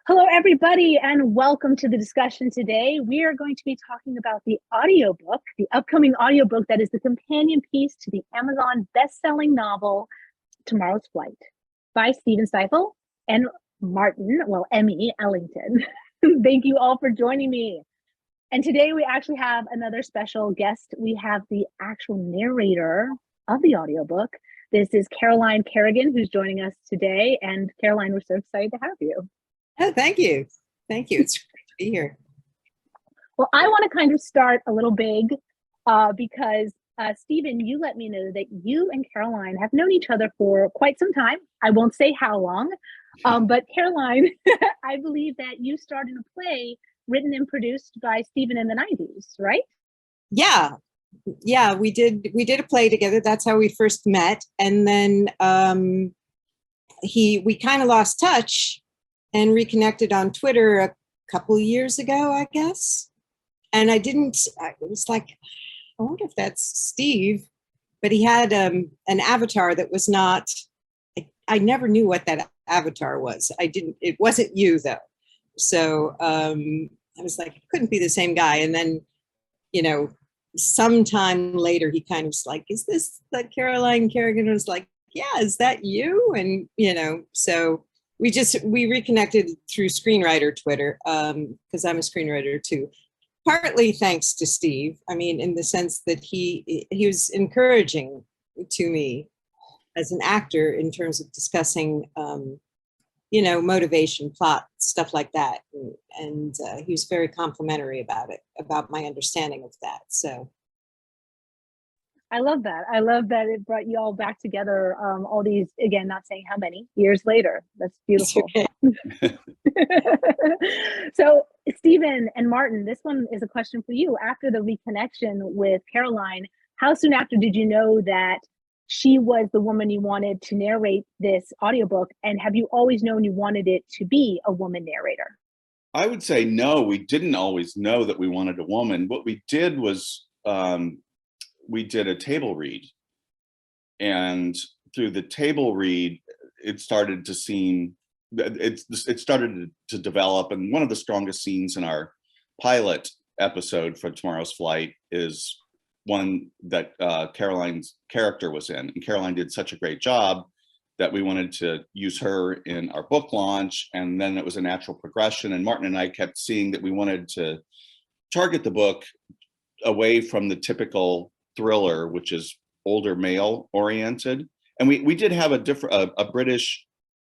Hello, everybody, and welcome to the discussion today. We are going to be talking about the audiobook, the upcoming audiobook that is the companion piece to the Amazon best-selling novel, Tomorrow's Flight, by Stephen Seifel and Emmy Ellington. Thank you all for joining me. And today we actually have another special guest. We have the actual narrator of the audiobook. This is Caroline Carrigan, who's joining us today. And Caroline, we're so excited to have you. Oh, thank you. Thank you. It's great to be here. Well, I want to kind of start a little big because Stephen, you let me know that you and Caroline have known each other for quite some time. I won't say how long, but Caroline, I believe that you started a play written and produced by Stephen in the 90s, right? Yeah. Yeah, we did a play together. That's how we first met. And then we kind of lost touch and reconnected on Twitter a couple of years ago, I guess. And it was like, I wonder if that's Steve, but he had an avatar that was not, I never knew what that avatar was. It wasn't you though. So I was like, it couldn't be the same guy. And then, sometime later, he kind of was like, is this the Caroline Carrigan? I was like, yeah, is that you? And, so we reconnected through screenwriter Twitter, because I'm a screenwriter too, partly thanks to Steve. I mean, in the sense that he was encouraging to me as an actor in terms of discussing, motivation, plot, stuff like that. And he was very complimentary about my understanding of that. So. I love that. I love that it brought you all back together all these, again, not saying how many years later. That's beautiful. Okay. So Stephen and Martin, this one is a question for you. After the reconnection with Caroline, how soon after did you know that she was the woman you wanted to narrate this audiobook? And have you always known you wanted it to be a woman narrator? I would say no, we didn't always know that we wanted a woman. What we did was we did a table read, and through the table read, it started to develop. And one of the strongest scenes in our pilot episode for Tomorrow's Flight is one that Caroline's character was in, and Caroline did such a great job that we wanted to use her in our book launch. And then it was a natural progression, and Martin and I kept seeing that we wanted to target the book away from the typical thriller, which is older male oriented. And we did have a British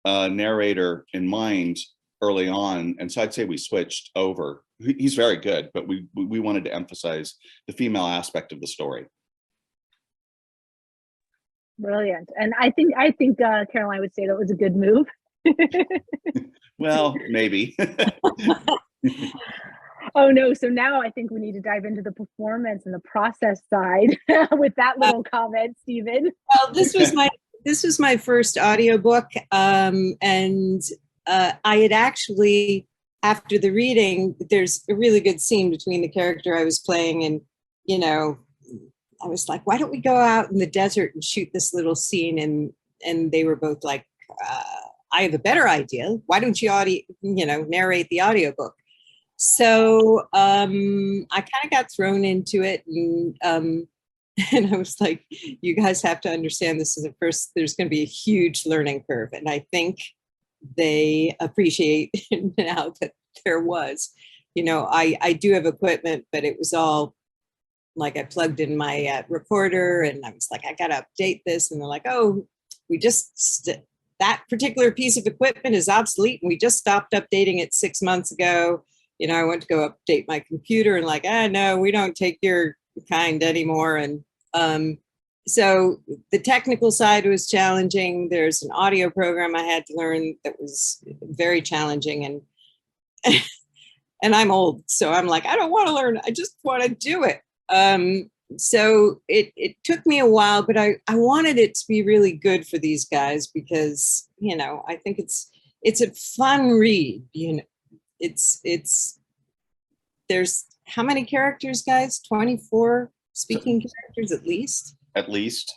narrator in mind early on, and so I'd say we switched over. He's very good, but we wanted to emphasize the female aspect of the story. Brilliant. And I think Caroline would say that was a good move. Well, maybe. Oh no, so now I think we need to dive into the performance and the process side with that little comment, Stephen. Well, this was my first audiobook, and I had actually, after the reading, there's a really good scene between the character I was playing and, I was like, why don't we go out in the desert and shoot this little scene? And they were both like, I have a better idea. Why don't you narrate the audiobook? So I kind of got thrown into it, and I was like, you guys have to understand this is there's going to be a huge learning curve. And I think they appreciate now that there was, I do have equipment, but it was all like I plugged in my recorder, and I was like, I got to update this. And they're like, oh, that particular piece of equipment is obsolete, and we just stopped updating it 6 months ago. I went to go update my computer, and like, no, we don't take your kind anymore. And so the technical side was challenging. There's an audio program I had to learn that was very challenging. And and I'm old, so I'm like, I don't want to learn. I just want to do it. So it took me a while, but I wanted it to be really good for these guys because, I think it's a fun read. There's how many characters, guys? 24 speaking characters at least? At least.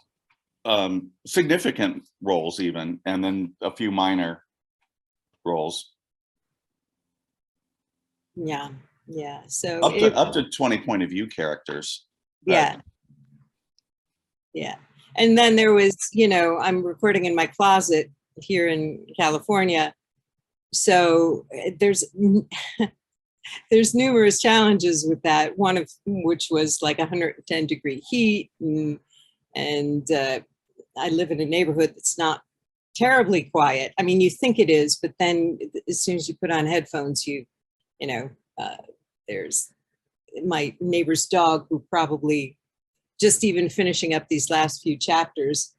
Significant roles even, and then a few minor roles. Yeah. Yeah. So up to 20 point of view characters. Yeah. Yeah. And then there was, I'm recording in my closet here in California. So there's numerous challenges with that, one of which was like 110-degree heat. And I live in a neighborhood that's not terribly quiet. I mean, you think it is, but then as soon as you put on headphones, there's my neighbor's dog who probably just even finishing up these last few chapters,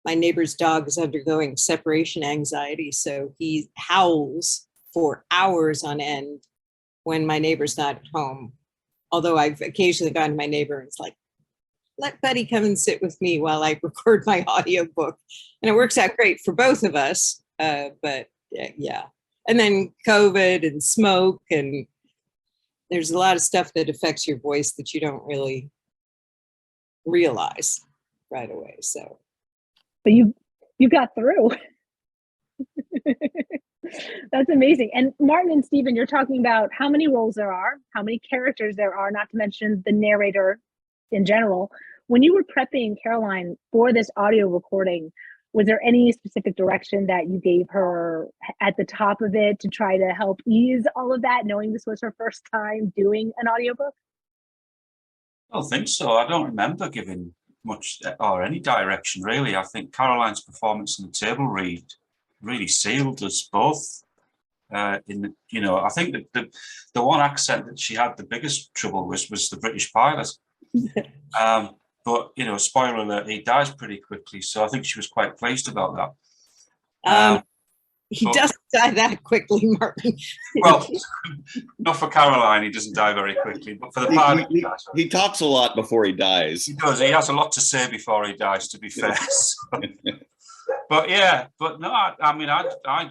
my neighbor's dog is undergoing separation anxiety. So he howls for hours on end when my neighbor's not at home. Although I've occasionally gone to my neighbor and it's like, let Buddy come and sit with me while I record my audiobook. And it works out great for both of us. But yeah. And then COVID and smoke, and there's a lot of stuff that affects your voice that you don't really realize right away. So, but you got through. That's amazing. And Martin and Stephen, you're talking about how many roles there are, how many characters there are, not to mention the narrator in general. When you were prepping Caroline for this audio recording, was there any specific direction that you gave her at the top of it to try to help ease all of that, knowing this was her first time doing an audiobook? I don't think so. I don't remember giving much or any direction, really. I think Caroline's performance in the table read really sealed us both. I think that the one accent that she had the biggest trouble was the British pilot. But spoiler alert, he dies pretty quickly, so I think she was quite pleased about that. He doesn't die that quickly, Martin. Well, not for Caroline, he doesn't die very quickly, but for the pilot, he talks a lot before he dies. He does. He has a lot to say before he dies, to be fair. But no, I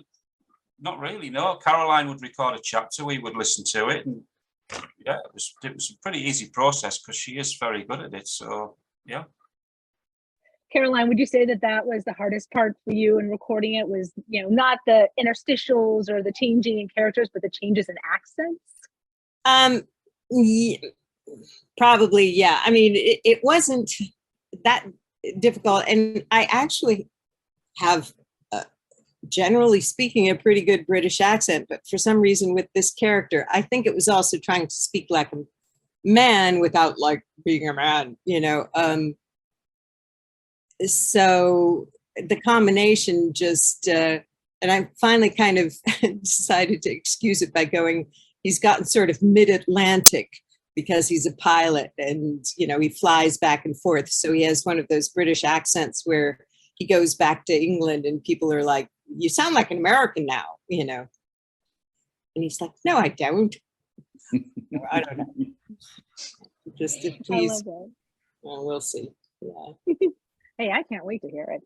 not really. No, Caroline would record a chapter, we would listen to it, and yeah, it was a pretty easy process because she is very good at it. So yeah. Caroline, would you say that was the hardest part for you in recording it? Was not the interstitials or the changing in characters, but the changes in accents? Yeah, probably, yeah. I mean, it wasn't that difficult, and I actually have, generally speaking, a pretty good British accent. But for some reason, with this character, I think it was also trying to speak like a man without like being a man, So the combination just, and I finally kind of decided to excuse it by going, he's gotten sort of mid-Atlantic because he's a pilot and, he flies back and forth. So he has one of those British accents where he goes back to England and people are like, you sound like an American now, And he's like, no, I don't. I don't know. Just to please. Well, we'll see. Yeah. Hey, I can't wait to hear it.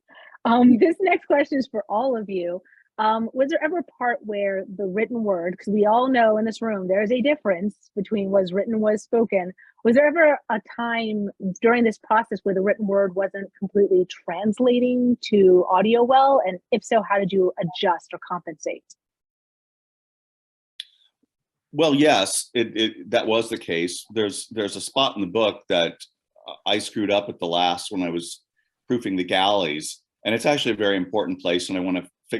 This next question is for all of you. Was there ever a part where the written word, because we all know in this room, there's a difference between what's written and what's spoken. Was there ever a time during this process where the written word wasn't completely translating to audio well? And if so, how did you adjust or compensate? Well, yes, that was the case. There's a spot in the book that I screwed up at the last when I was proofing the galleys, and it's actually a very important place, and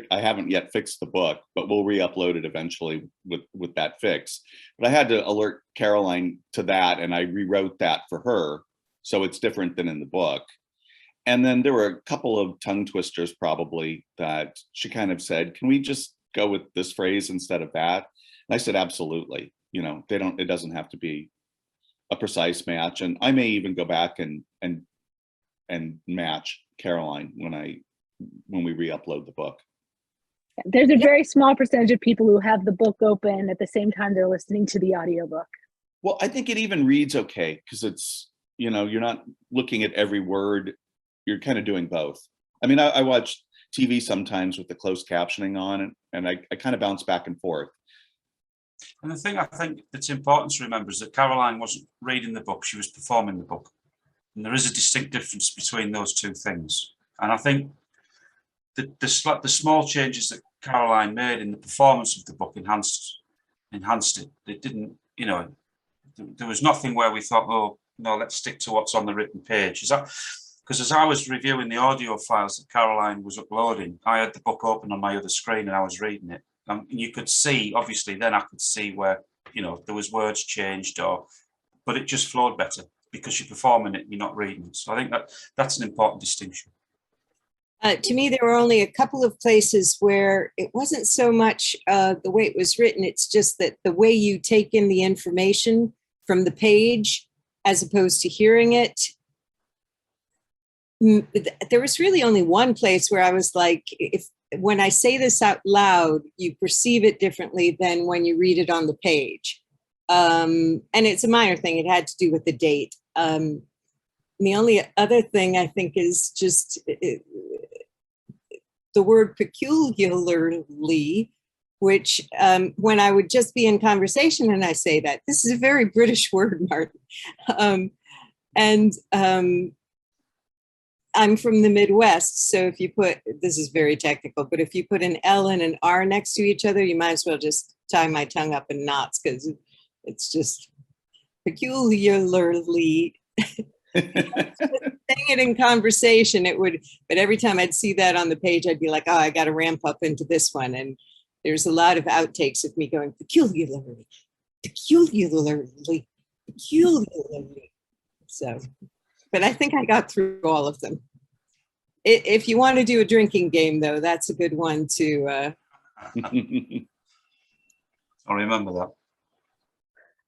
I haven't yet fixed the book, but we'll re-upload it eventually with that fix. But I had to alert Caroline to that, and I rewrote that for her, so it's different than in the book. And then there were a couple of tongue twisters probably that she kind of said, can we just go with this phrase instead of that? And I said, absolutely. It doesn't have to be a precise match. And I may even go back and match Caroline when we re-upload the book. There's a very small percentage of people who have the book open at the same time they're listening to the audiobook. Well, I think it even reads okay because it's, you're not looking at every word. You're kind of doing both. I mean, I watch TV sometimes with the closed captioning on, and I kind of bounce back and forth. And the thing I think that's important to remember is that Caroline wasn't reading the book, she was performing the book. And there is a distinct difference between those two things. And I think the small changes that Caroline made in the performance of the book enhanced enhanced it. It didn't, there was nothing where we thought, oh, no, let's stick to what's on the written page. Is that because as I was reviewing the audio files that Caroline was uploading, I had the book open on my other screen and I was reading it. And you could see, obviously, then I could see where, there was words changed but it just flowed better because you're performing it, you're not reading it. So I think that's an important distinction. To me, there were only a couple of places where it wasn't so much the way it was written. It's just that the way you take in the information from the page as opposed to hearing it. There was really only one place where I was like, when I say this out loud, you perceive it differently than when you read it on the page. And it's a minor thing. It had to do with the date. The only other thing I think is just the word peculiarly, which when I would just be in conversation and I say that, this is a very British word, Martin. I'm from the Midwest, so if you this is very technical, but if you put an L and an R next to each other, you might as well just tie my tongue up in knots because it's just peculiarly. Saying it in conversation, but every time I'd see that on the page, I'd be like, oh, I got to ramp up into this one. And there's a lot of outtakes of me going peculiarly. So, but I think I got through all of them. If you want to do a drinking game, though, that's a good one to. I remember that.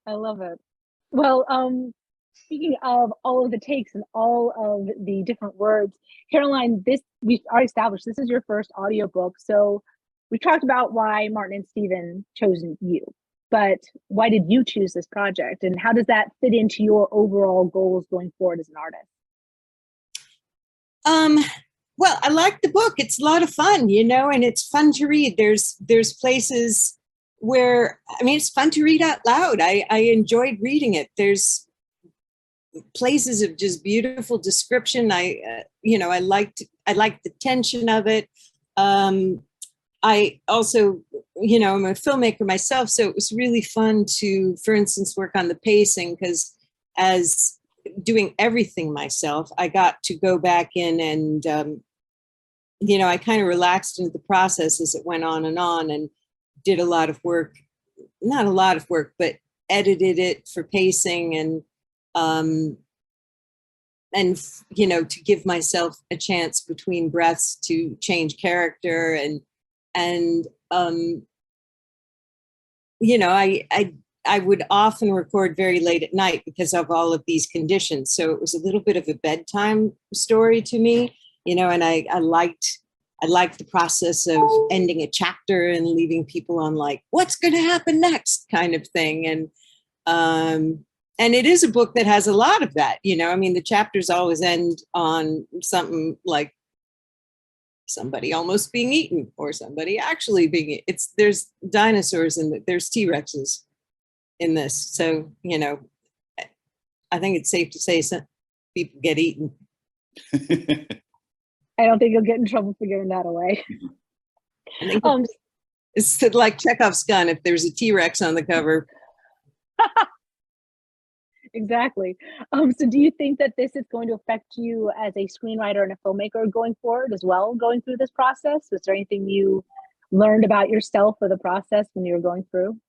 I love it. Well, speaking of all of the takes and all of the different words, Caroline, we already established this is your first audiobook. So we talked about why Martin and Stephen chosen you, but why did you choose this project? And how does that fit into your overall goals going forward as an artist? Well, I like the book. It's a lot of fun, and it's fun to read. There's places where, it's fun to read out loud. I enjoyed reading it. There's places of just beautiful description. I liked the tension of it. I also, I'm a filmmaker myself, so it was really fun to, for instance, work on the pacing, because as doing everything myself, I got to go back in and, I kind of relaxed into the process as it went on and did a lot of work, not a lot of work, but edited it for pacing and to give myself a chance between breaths to change character I would often record very late at night because of all of these conditions. So it was a little bit of a bedtime story to me, and I liked the process of ending a chapter and leaving people on like, what's going to happen next kind of thing. And it is a book that has a lot of that, the chapters always end on something like somebody almost being eaten or somebody actually being eaten. There's dinosaurs and there's T-Rexes in this. So, I think it's safe to say some people get eaten. I don't think you'll get in trouble for giving that away. It's like Chekhov's gun if there's a T-Rex on the cover. Exactly. So do you think that this is going to affect you as a screenwriter and a filmmaker going forward as well, going through this process? Was there anything you learned about yourself or the process when you were going through?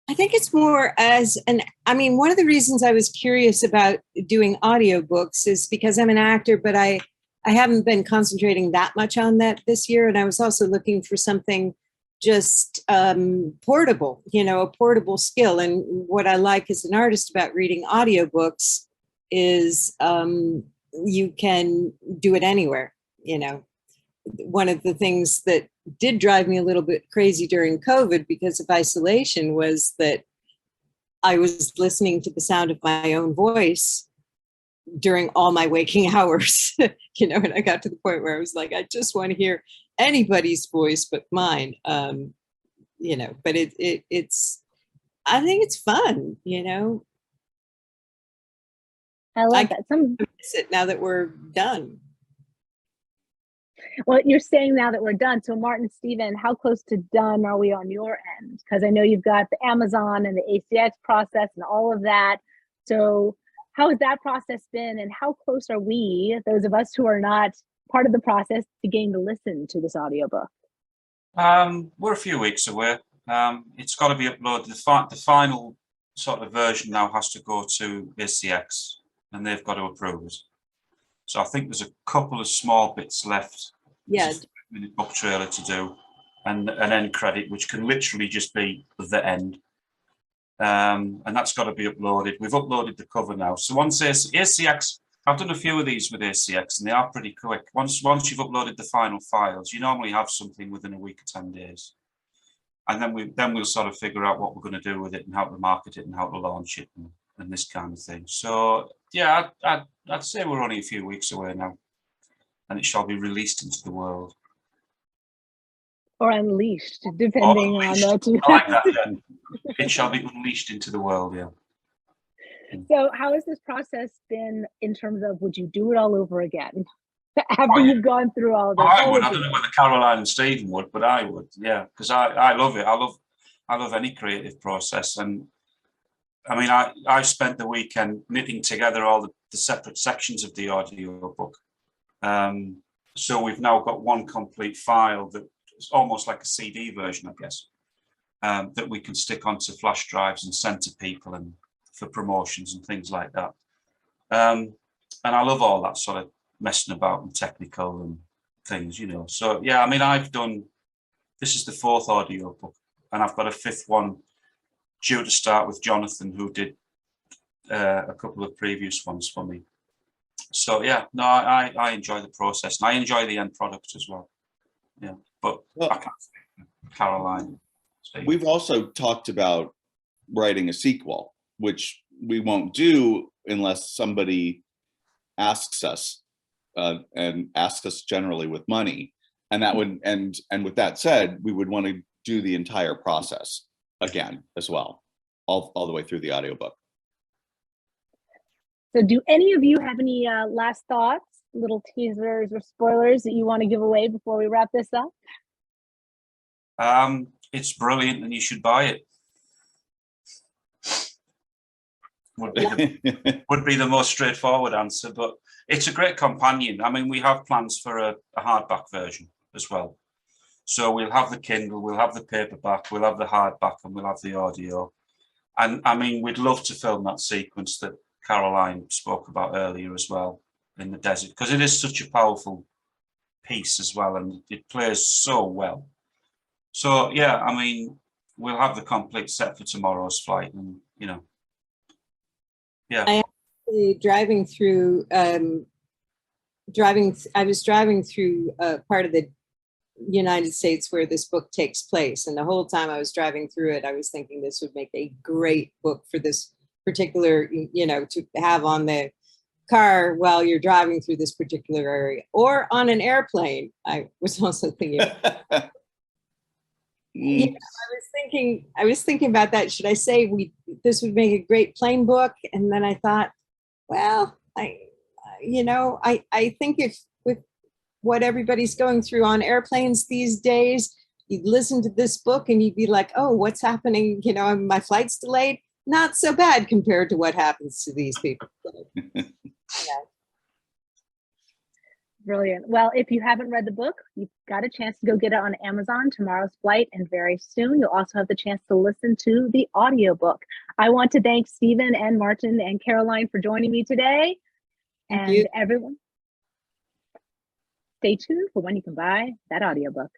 I think it's more one of the reasons I was curious about doing audiobooks is because I'm an actor, but I haven't been concentrating that much on that this year. And I was also looking for something just portable, a portable skill. And what I like as an artist about reading audiobooks is you can do it anywhere. One of the things that did drive me a little bit crazy during COVID because of isolation was that I was listening to the sound of my own voice during all my waking hours, and I got to the point where I was like, I just want to hear anybody's voice but mine, but it's, I think it's fun, I like that. Miss it now that we're done. Well, you're saying now that we're done. So Martin, Stephen, how close to done are we on your end? Because I know you've got the Amazon and the ACX process and all of that. So how has that process been, and how close are we, those of us who are not part of the process, to getting to listen to this audiobook? We're a few weeks away. It's got to be uploaded. The final sort of version now has to go to ACX, and they've got to approve it. So I think there's a couple of small bits left. Yeah. There's a 5-minute book trailer to do, and an end credit, which can literally just be the end. And that's got to be uploaded. We've uploaded the cover now. So once ACX, I've done a few of these with ACX, and they are pretty quick. Once you've uploaded the final files, you normally have something within a week or 10 days. And then we'll sort of figure out what we're going to do with it and how to market it and how to launch it and this kind of thing. So yeah, I'd say we're only a few weeks away now, and it shall be released into the world. Or unleashed, depending on that too. I like that, yeah. It shall be unleashed into the world, yeah. So how has this process been in terms of, would you do it all over again after you've gone through all this? I would. I don't know whether Caroline and Stephen would, but I would, yeah, because I love it. I love any creative process. And I mean, I spent the weekend knitting together all the separate sections of the audio book. So we've now got one complete file that is almost like a CD version, I guess, that we can stick onto flash drives and send to people and for promotions and things like that. And I love all that sort of messing about and technical and things, you know. So yeah, I mean, this is the 4th audio book, and I've got a 5th one due to start with Jonathan, who did a couple of previous ones for me. So yeah, no, I enjoy the process, and I enjoy the end product as well. Yeah, but I can't say Caroline. We've also talked about writing a sequel, which we won't do unless somebody asks us, and asks us generally with money. And that would, and with that said, we would want to do the entire process again as well, all the way through the audiobook. So do any of you have any last thoughts, little teasers or spoilers that you want to give away before we wrap this up? It's brilliant and you should buy it. Would be the most straightforward answer, but it's a great companion. I mean, we have plans for a hardback version as well. So we'll have the Kindle, we'll have the paperback, we'll have the hardback, and we'll have the audio. And I mean, we'd love to film that sequence that Caroline spoke about earlier as well in the desert, because it is such a powerful piece as well, and it plays so well. So yeah, I mean, we'll have the complete set for tomorrow's flight, and you know, yeah. I actually driving through I was driving through part of the United States where this book takes place, and the whole time I was driving through it, I was thinking this would make a great book for this particular, you know, to have on the car while you're driving through this particular area, or on an airplane. I was also thinking. Yeah, I was thinking about that. Should I say this would make a great plane book? And then I thought, well, I think if with what everybody's going through on airplanes these days, you'd listen to this book and you'd be like, oh, what's happening? You know, my flight's delayed. Not so bad compared to what happens to these people. Yeah. Brilliant. Well, if you haven't read the book, you've got a chance to go get it on Amazon, Tomorrow's Flight, and very soon you'll also have the chance to listen to the audiobook. I want to thank Stephen and Martin and Caroline for joining me today. And everyone, stay tuned for when you can buy that audiobook.